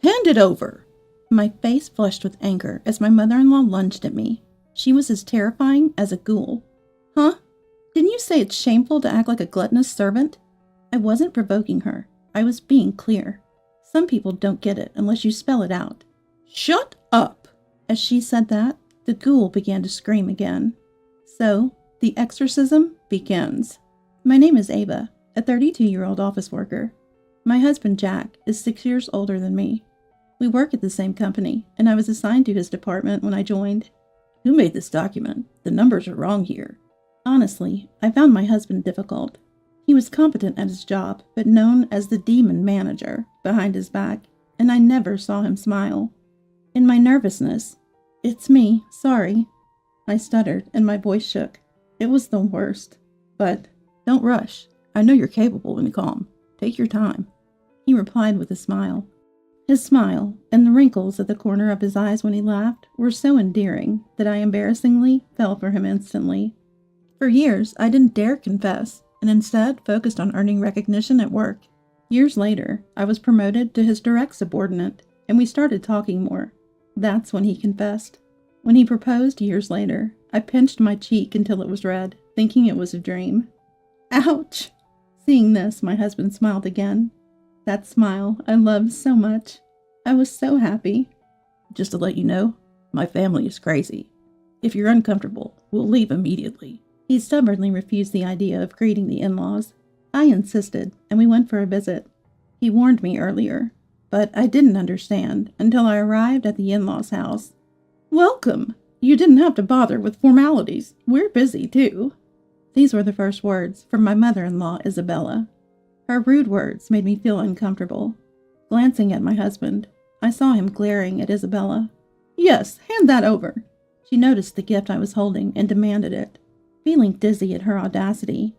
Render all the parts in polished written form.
Hand it over! My face flushed with anger as my mother-in-law lunged at me. She was as terrifying as a ghoul. Huh? Didn't you say it's shameful to act like a gluttonous servant? I wasn't provoking her. I was being clear. Some people don't get it unless you spell it out. Shut up! As she said that, the ghoul began to scream again. So, the exorcism begins. My name is Ava, a 32-year-old office worker. My husband, Jack, is 6 years older than me. We work at the same company, and I was assigned to his department when I joined. Who made this document? The numbers are wrong here. Honestly, I found my husband difficult. He was competent at his job, but known as the demon manager behind his back, and I never saw him smile. In my nervousness, "It's me, sorry," I stuttered, and my voice shook. It was the worst. But, "Don't rush. I know you're capable and calm. Take your time," he replied with a smile. His smile, and the wrinkles at the corner of his eyes when he laughed, were so endearing that I embarrassingly fell for him instantly. For years, I didn't dare confess, and instead focused on earning recognition at work. Years later, I was promoted to his direct subordinate, and we started talking more. That's when he confessed. When he proposed years later, I pinched my cheek until it was red, thinking it was a dream. Ouch! Seeing this, my husband smiled again. That smile I loved so much. I was so happy. Just to let you know, my family is crazy. If you're uncomfortable, we'll leave immediately. He stubbornly refused the idea of greeting the in-laws. I insisted, and we went for a visit. He warned me earlier, but I didn't understand until I arrived at the in-laws' house. Welcome! You didn't have to bother with formalities. We're busy, too. These were the first words from my mother-in-law, Isabella. Her rude words made me feel uncomfortable. Glancing at my husband, I saw him glaring at Isabella. Yes, hand that over. She noticed the gift I was holding and demanded it. Feeling dizzy at her audacity,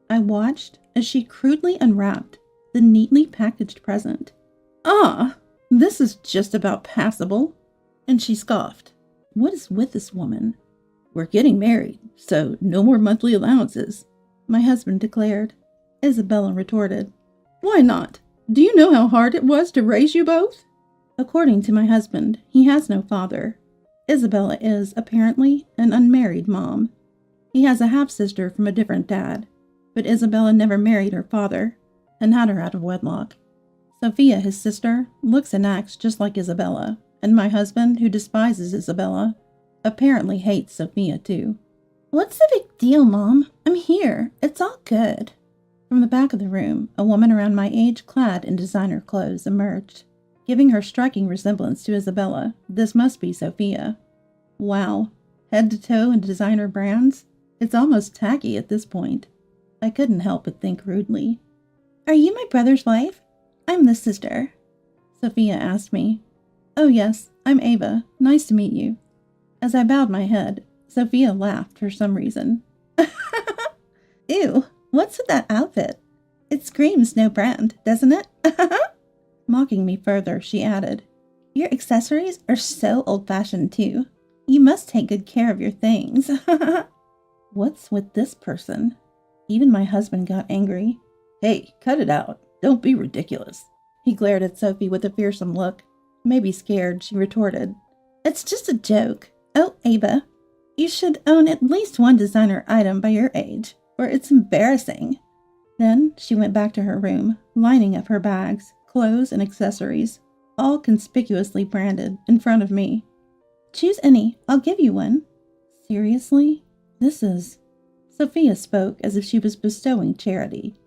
I watched as she crudely unwrapped the neatly packaged present. Ah, this is just about passable. And she scoffed. What is with this woman? We're getting married, so no more monthly allowances, my husband declared. Isabella retorted. Why not? Do you know how hard it was to raise you both? According to my husband, he has no father. Isabella is, apparently, an unmarried mom. He has a half-sister from a different dad, but Isabella never married her father and had her out of wedlock. Sophia, his sister, looks and acts just like Isabella, and my husband, who despises Isabella, apparently hates Sophia too. What's the big deal, Mom? I'm here. It's all good. From the back of the room, a woman around my age clad in designer clothes emerged. Giving her striking resemblance to Isabella, this must be Sophia. Wow, head to toe in designer brands? It's almost tacky at this point. I couldn't help but think rudely. Are you my brother's wife? I'm the sister. Sophia asked me. Oh yes, I'm Ava. Nice to meet you. As I bowed my head, Sophia laughed for some reason. Ew, what's with that outfit? It screams no brand, doesn't it? Mocking me further, she added, Your accessories are so old-fashioned too. You must take good care of your things. What's with this person? Even my husband got angry. Hey, cut it out. Don't be ridiculous. He glared at Sophie with a fearsome look. Maybe scared, she retorted. It's just a joke. Oh, Ava, you should own at least one designer item by your age, or it's embarrassing. Then she went back to her room, lining up her bags, clothes, and accessories, all conspicuously branded, in front of me. Choose any. I'll give you one. Seriously? This is... Sophia spoke as if she was bestowing charity.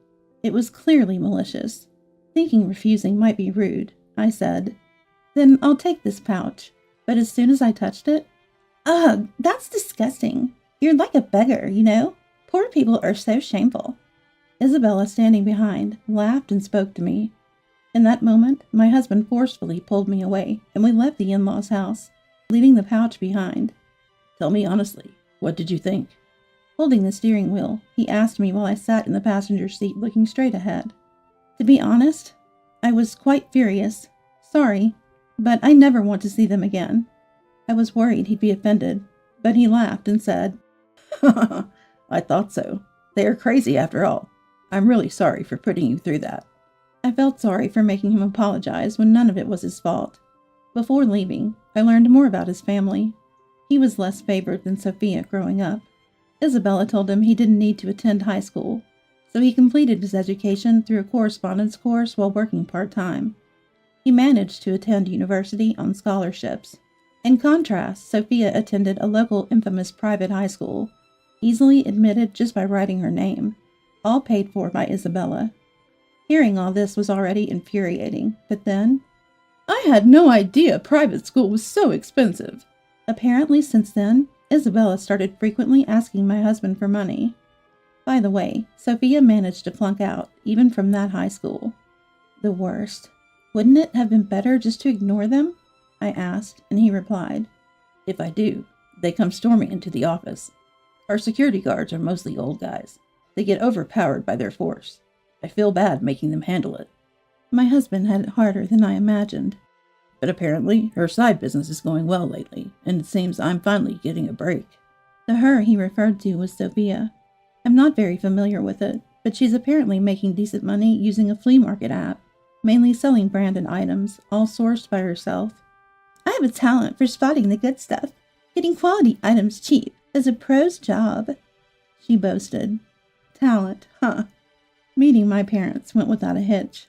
It was clearly malicious. Thinking refusing might be rude, I said, Then I'll take this pouch. But as soon as I touched it, Ugh, that's disgusting. You're like a beggar, you know? Poor people are so shameful. Isabella, standing behind, laughed and spoke to me. In that moment, my husband forcefully pulled me away, and we left the in-laws' house, leaving the pouch behind. Tell me honestly, what did you think? Holding the steering wheel, he asked me while I sat in the passenger seat looking straight ahead. To be honest, I was quite furious. Sorry, but I never want to see them again. I was worried he'd be offended, but he laughed and said, I thought so. They are crazy after all. I'm really sorry for putting you through that. I felt sorry for making him apologize when none of it was his fault. Before leaving, I learned more about his family. He was less favored than Sophia growing up. Isabella told him he didn't need to attend high school, so he completed his education through a correspondence course while working part-time. He managed to attend university on scholarships. In contrast, Sophia attended a local infamous private high school, easily admitted just by writing her name, all paid for by Isabella. Hearing all this was already infuriating, but then, I had no idea private school was so expensive. Apparently since then, Isabella started frequently asking my husband for money. By the way, Sophia managed to flunk out, even from that high school. The worst. Wouldn't it have been better just to ignore them? I asked, and he replied, If I do, they come storming into the office. Our security guards are mostly old guys. They get overpowered by their force. I feel bad making them handle it. My husband had it harder than I imagined. But apparently, her side business is going well lately, and it seems I'm finally getting a break. The her he referred to was Sophia. I'm not very familiar with it, but she's apparently making decent money using a flea market app, mainly selling branded items, all sourced by herself. I have a talent for spotting the good stuff. Getting quality items cheap is a pro's job, she boasted. Talent, huh? Meeting my parents went without a hitch.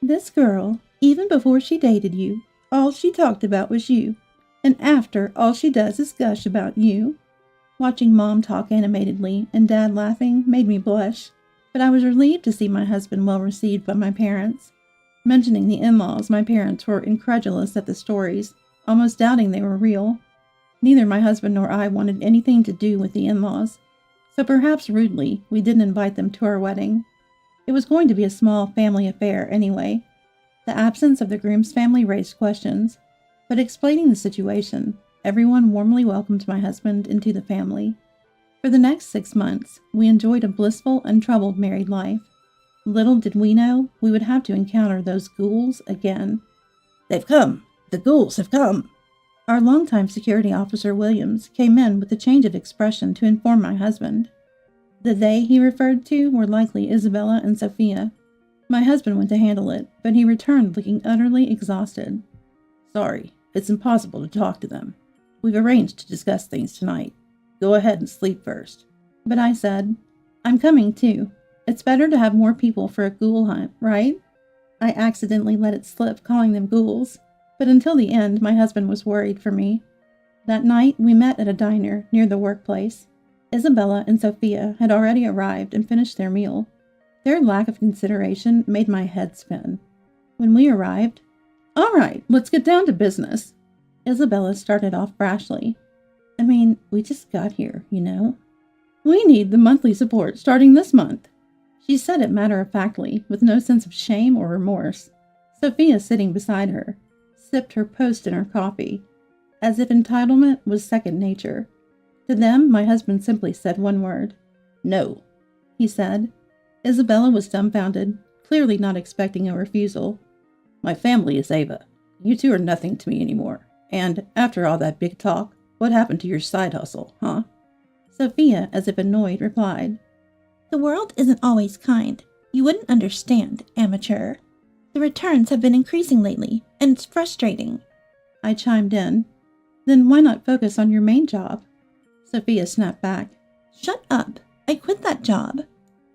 This girl, even before she dated you, all she talked about was you, and after, all she does is gush about you. Watching Mom talk animatedly and Dad laughing made me blush, but I was relieved to see my husband well received by my parents. Mentioning the in-laws, my parents were incredulous at the stories, almost doubting they were real. Neither my husband nor I wanted anything to do with the in-laws, so perhaps rudely, we didn't invite them to our wedding. It was going to be a small family affair anyway. The absence of the groom's family raised questions, but explaining the situation, everyone warmly welcomed my husband into the family. For the next 6 months, we enjoyed a blissful, untroubled married life. Little did we know we would have to encounter those ghouls again. They've come! The ghouls have come! Our longtime security officer, Williams, came in with a change of expression to inform my husband. The they he referred to were likely Isabella and Sophia. My husband went to handle it, but he returned looking utterly exhausted. Sorry, it's impossible to talk to them. We've arranged to discuss things tonight. Go ahead and sleep first. But I said, I'm coming too. It's better to have more people for a ghoul hunt, right? I accidentally let it slip calling them ghouls, but until the end my husband was worried for me. That night we met at a diner near the workplace. Isabella and Sophia had already arrived and finished their meal. Their lack of consideration made my head spin. When we arrived, All right, let's get down to business. Isabella started off brashly. I mean, we just got here, you know. We need the monthly support starting this month. She said it matter-of-factly, with no sense of shame or remorse. Sophia, sitting beside her, sipped her post-dinner coffee, as if entitlement was second nature. To them, my husband simply said one word. No, he said. Isabella was dumbfounded, clearly not expecting a refusal. My family is Ava. You two are nothing to me anymore. And, after all that big talk, what happened to your side hustle, huh? Sophia, as if annoyed, replied, The world isn't always kind. You wouldn't understand, amateur. The returns have been increasing lately, and it's frustrating. I chimed in. Then why not focus on your main job? Sophia snapped back. Shut up. I quit that job.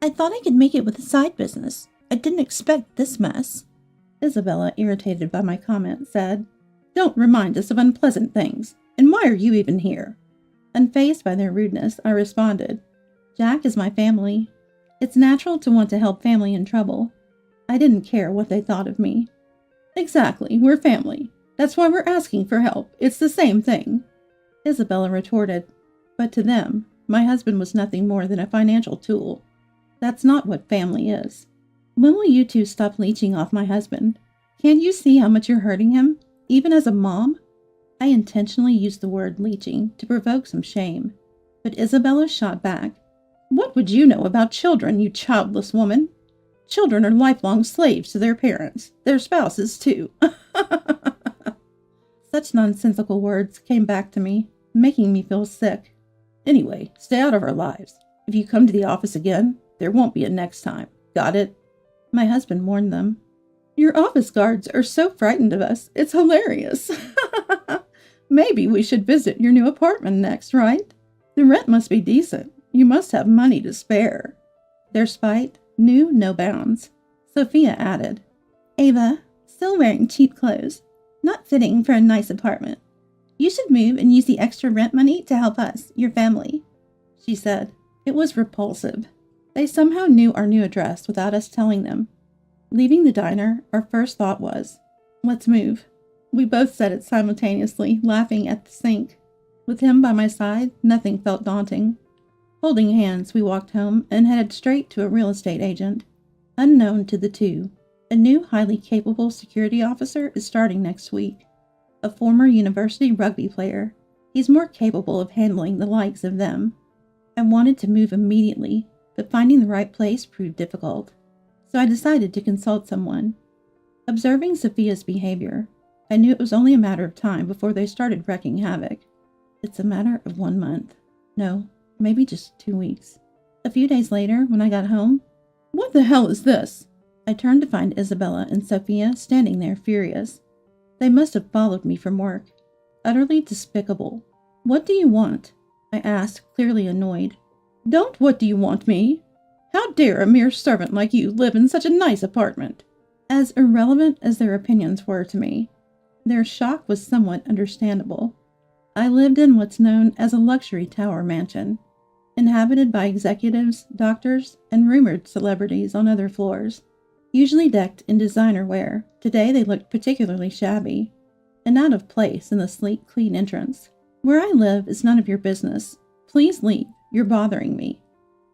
I thought I could make it with a side business. I didn't expect this mess. Isabella, irritated by my comment, said, Don't remind us of unpleasant things. And why are you even here? Unfazed by their rudeness, I responded, Jack is my family. It's natural to want to help family in trouble. I didn't care what they thought of me. Exactly, we're family. That's why we're asking for help. It's the same thing. Isabella retorted, But to them, my husband was nothing more than a financial tool. That's not what family is. When will you two stop leeching off my husband? Can't you see how much you're hurting him, even as a mom? I intentionally used the word leeching to provoke some shame, but Isabella shot back. What would you know about children, you childless woman? Children are lifelong slaves to their parents, their spouses too. Such nonsensical words came back to me, making me feel sick. Anyway, stay out of our lives. If you come to the office again, there won't be a next time. Got it? My husband warned them. Your office guards are so frightened of us. It's hilarious. Maybe we should visit your new apartment next, right? The rent must be decent. You must have money to spare. Their spite knew no bounds. Sophia added, Ava, still wearing cheap clothes. Not fitting for a nice apartment. You should move and use the extra rent money to help us, your family, she said. It was repulsive. They somehow knew our new address without us telling them. Leaving the diner, our first thought was, let's move. We both said it simultaneously, laughing at the sink. With him by my side, nothing felt daunting. Holding hands, we walked home and headed straight to a real estate agent. Unknown to the two, a new highly capable security officer is starting next week. A former university rugby player. He's more capable of handling the likes of them. I wanted to move immediately, but finding the right place proved difficult. So I decided to consult someone. Observing Sophia's behavior, I knew it was only a matter of time before they started wreaking havoc. It's a matter of 1 month. No, maybe just 2 weeks. A few days later, when I got home, what the hell is this? I turned to find Isabella and Sophia standing there furious. They must have followed me from work. Utterly despicable. What do you want? I asked, clearly annoyed. Don't what do you want me? How dare a mere servant like you live in such a nice apartment? As irrelevant as their opinions were to me, their shock was somewhat understandable. I lived in what's known as a luxury tower mansion, inhabited by executives, doctors, and rumored celebrities on other floors. Usually decked in designer wear, today they looked particularly shabby and out of place in the sleek, clean entrance. Where I live is none of your business. Please leave. You're bothering me,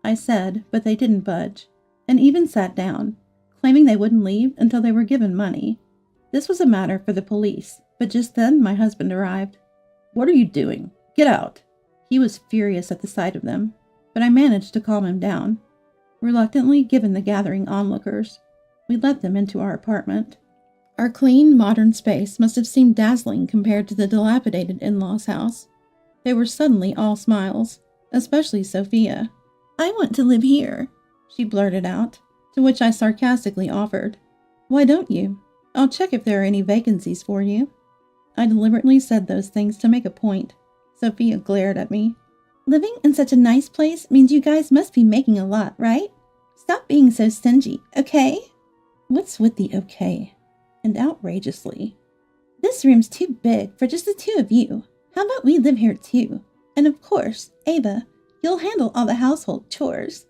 I said, but they didn't budge, and even sat down, claiming they wouldn't leave until they were given money. This was a matter for the police, but just then my husband arrived. What are you doing? Get out! He was furious at the sight of them, but I managed to calm him down. Reluctantly, given the gathering onlookers, we let them into our apartment. Our clean, modern space must have seemed dazzling compared to the dilapidated in-laws' house. They were suddenly all smiles, especially Sophia. I want to live here, she blurted out, to which I sarcastically offered, Why don't you? I'll check if there are any vacancies for you. I deliberately said those things to make a point. Sophia glared at me. Living in such a nice place means you guys must be making a lot, right? Stop being so stingy, okay? What's with the okay? And outrageously. This room's too big for just the two of you. How about we live here too? And of course, Ava, you'll handle all the household chores.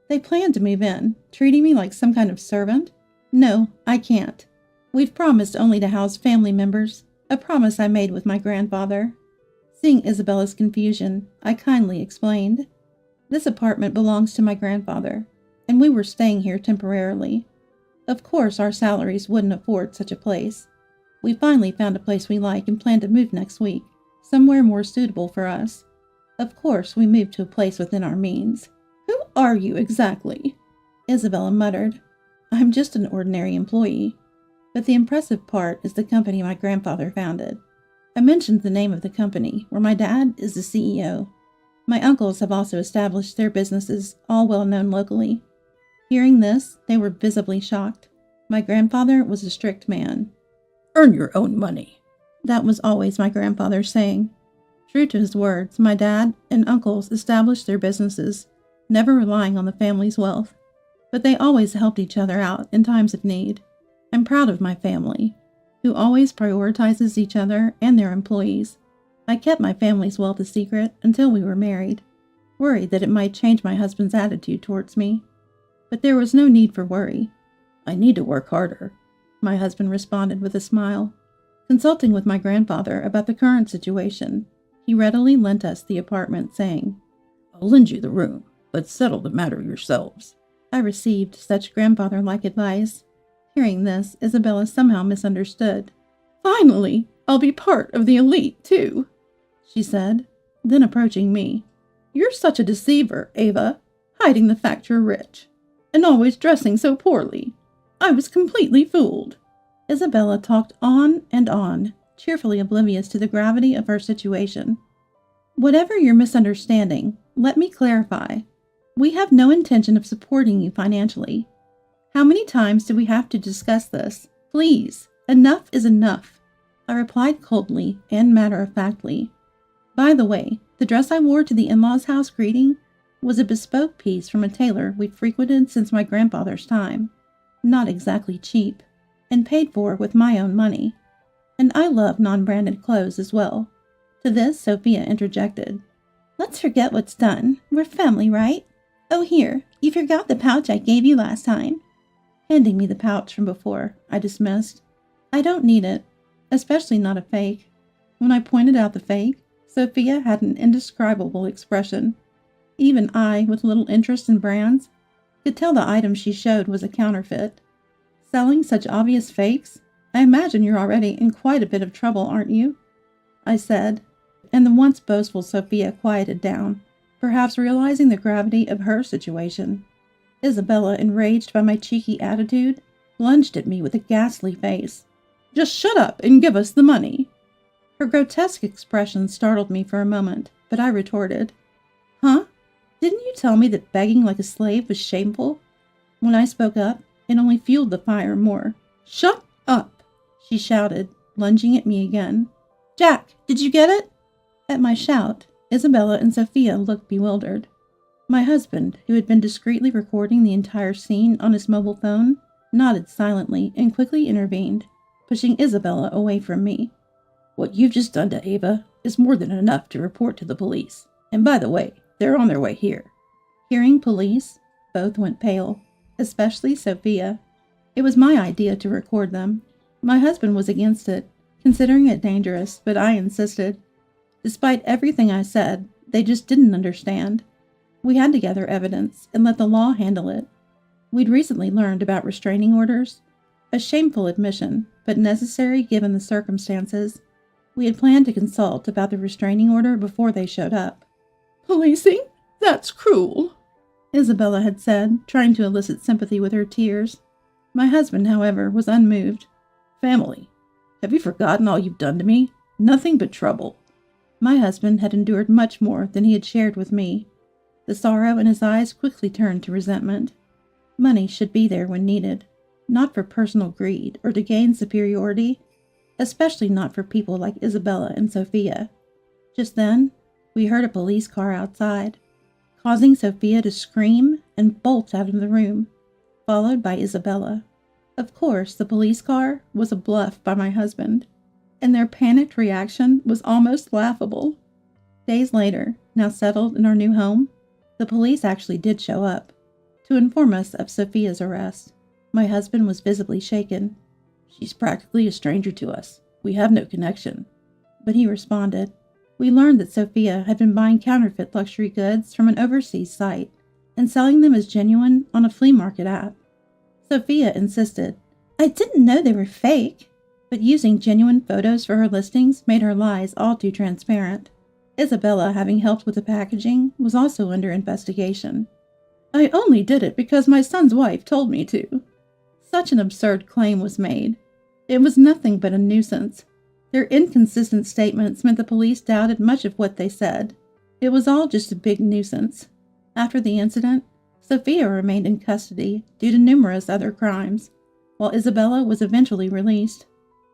They planned to move in, treating me like some kind of servant. No, I can't. We've promised only to house family members, a promise I made with my grandfather. Seeing Isabella's confusion, I kindly explained. This apartment belongs to my grandfather, and we were staying here temporarily. Of course, our salaries wouldn't afford such a place. We finally found a place we like and plan to move next week, somewhere more suitable for us. Of course, we moved to a place within our means. Who are you exactly? Isabella muttered. I'm just an ordinary employee. But the impressive part is the company my grandfather founded. I mentioned the name of the company, where my dad is the CEO. My uncles have also established their businesses, all well known locally. Hearing this, they were visibly shocked. My grandfather was a strict man. Earn your own money. That was always my grandfather's saying. True to his words, my dad and uncles established their businesses, never relying on the family's wealth. But they always helped each other out in times of need. I'm proud of my family, who always prioritizes each other and their employees. I kept my family's wealth a secret until we were married, worried that it might change my husband's attitude towards me. But there was no need for worry. I need to work harder, my husband responded with a smile. Consulting with my grandfather about the current situation, he readily lent us the apartment, saying, I'll lend you the room, but settle the matter yourselves. I received such grandfather-like advice. Hearing this, Isabella somehow misunderstood. Finally, I'll be part of the elite, too, she said, then approaching me. You're such a deceiver, Ava, hiding the fact you're rich, and always dressing so poorly. I was completely fooled. Isabella talked on and on, cheerfully oblivious to the gravity of her situation. Whatever your misunderstanding, let me clarify. We have no intention of supporting you financially. How many times do we have to discuss this? Please, enough is enough, I replied coldly and matter-of-factly. By the way, the dress I wore to the in-laws' house greeting was a bespoke piece from a tailor we'd frequented since my grandfather's time. Not exactly cheap, and paid for with my own money. And I love non-branded clothes as well. To this, Sophia interjected. Let's forget what's done. We're family, right? Oh, here, you forgot the pouch I gave you last time. Handing me the pouch from before, I dismissed. I don't need it, especially not a fake. When I pointed out the fake, Sophia had an indescribable expression. Even I, with little interest in brands, could tell the item she showed was a counterfeit. Selling such obvious fakes? I imagine you're already in quite a bit of trouble, aren't you? I said, and the once boastful Sophia quieted down, perhaps realizing the gravity of her situation. Isabella, enraged by my cheeky attitude, lunged at me with a ghastly face. Just shut up and give us the money. Her grotesque expression startled me for a moment, but I retorted, Huh? Didn't you tell me that begging like a slave was shameful? When I spoke up, it only fueled the fire more. Shut up, she shouted, lunging at me again. Jack, did you get it? At my shout, Isabella and Sophia looked bewildered. My husband, who had been discreetly recording the entire scene on his mobile phone, nodded silently and quickly intervened, pushing Isabella away from me. What you've just done to Ava is more than enough to report to the police. And by the way, they're on their way here. Hearing police, both went pale, especially Sophia. It was my idea to record them. My husband was against it, considering it dangerous, but I insisted. Despite everything I said, they just didn't understand. We had to gather evidence and let the law handle it. We'd recently learned about restraining orders. A shameful admission, but necessary given the circumstances. We had planned to consult about the restraining order before they showed up. Policing? That's cruel, Isabella had said, trying to elicit sympathy with her tears. My husband, however, was unmoved. Family. Have you forgotten all you've done to me? Nothing but trouble. My husband had endured much more than he had shared with me. The sorrow in his eyes quickly turned to resentment. Money should be there when needed, not for personal greed or to gain superiority, especially not for people like Isabella and Sophia. Just then, we heard a police car outside, causing Sophia to scream and bolt out of the room, followed by Isabella. Of course, the police car was a bluff by my husband, and their panicked reaction was almost laughable. Days later, now settled in our new home, the police actually did show up to inform us of Sophia's arrest. My husband was visibly shaken. She's practically a stranger to us. We have no connection. But he responded. We learned that Sophia had been buying counterfeit luxury goods from an overseas site and selling them as genuine on a flea market app. Sophia insisted, I didn't know they were fake, but using genuine photos for her listings made her lies all too transparent. Isabella, having helped with the packaging, was also under investigation. I only did it because my son's wife told me to. Such an absurd claim was made. It was nothing but a nuisance. Their inconsistent statements meant the police doubted much of what they said. It was all just a big nuisance. After the incident, Sophia remained in custody due to numerous other crimes, while Isabella was eventually released.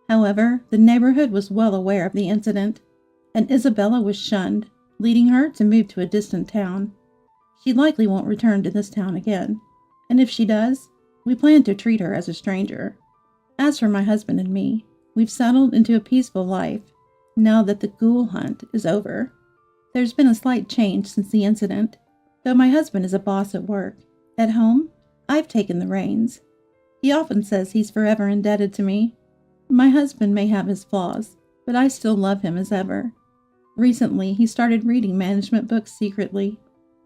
However, the neighborhood was well aware of the incident, and Isabella was shunned, leading her to move to a distant town. She likely won't return to this town again, and if she does, we plan to treat her as a stranger. As for my husband and me, we've settled into a peaceful life, now that the ghoul hunt is over. There's been a slight change since the incident, though my husband is a boss at work. At home, I've taken the reins. He often says he's forever indebted to me. My husband may have his flaws, but I still love him as ever. Recently, he started reading management books secretly,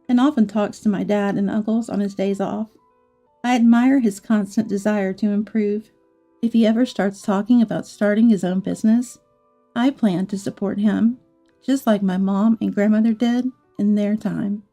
and often talks to my dad and uncles on his days off. I admire his constant desire to improve. If he ever starts talking about starting his own business, I plan to support him, just like my mom and grandmother did in their time.